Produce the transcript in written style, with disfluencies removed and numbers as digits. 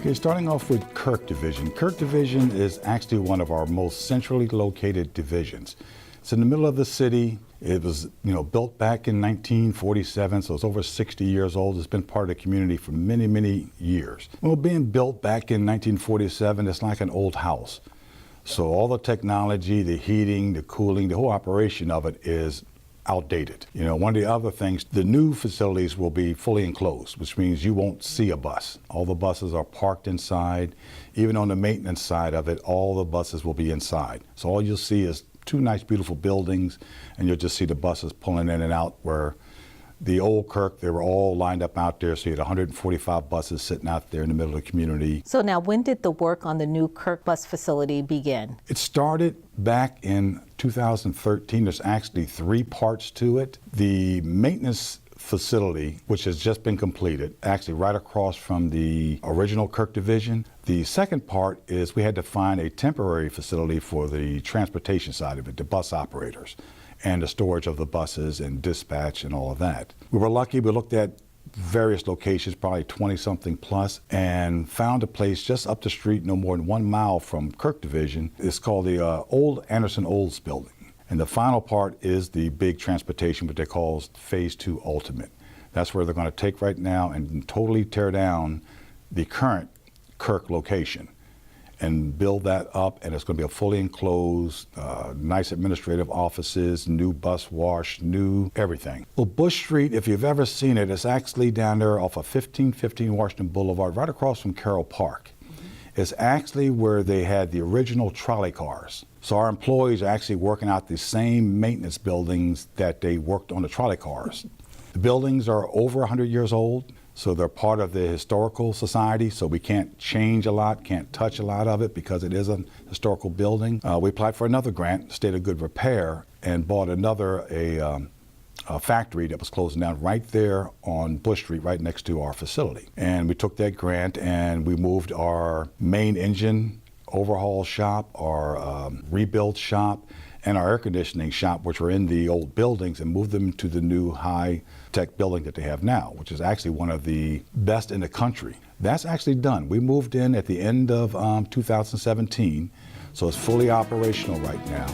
Okay, starting off with Kirk Division. Kirk Division is actually one of our most centrally located divisions. It's in the middle of the city. It was, built back in 1947, so it's over 60 years old. It's been part of the community for many, many years. Well, being built back in 1947, it's like an old house. So all the technology, the heating, the cooling, the whole operation of it is outdated. One of the other things, the new facilities will be fully enclosed, which means you won't see a bus. All the buses are parked inside. Even on the maintenance side of it, all the buses will be inside. So all you'll see is two nice, beautiful buildings, and you'll just see the buses pulling in and out. Where the old Kirk, they were all lined up out there, so you had 145 buses sitting out there in the middle of the community. So now, when did the work on the new Kirk bus facility begin? It started back in 2013. There's actually three parts to it. The maintenance facility, which has just been completed, actually right across from the original Kirk Division. The second part is we had to find a temporary facility for the transportation side of it, the bus operators, and the storage of the buses and dispatch and all of that. We were lucky. We looked at various locations, probably 20-something plus, and found a place just up the street, no more than 1 mile from Kirk Division. It's called the old Anderson Olds building. And the final part is the big transportation, what they call Phase 2 Ultimate. That's where they're going to take right now and totally tear down the current Kirk location and build that up, and it's going to be a fully enclosed, nice administrative offices, new bus wash, new everything. Well, Bush Street, if you've ever seen it, it's actually down there off of 1515 Washington Boulevard, right across from Carroll Park. It's actually where they had the original trolley cars. So our employees are actually working out the same maintenance buildings that they worked on the trolley cars. The buildings are over 100 years old. So they're part of the historical society, so we can't change a lot, can't touch a lot of it because it is a historical building. We applied for another grant, state of good repair, and bought another a factory that was closing down right there on Bush Street, right next to our facility. And we took that grant and we moved our main engine overhaul shop, our rebuild shop, and our air conditioning shop, which were in the old buildings, and moved them to the new high-tech building that they have now, which is actually one of the best in the country. That's actually done. We moved in at the end of 2017, so it's fully operational right now.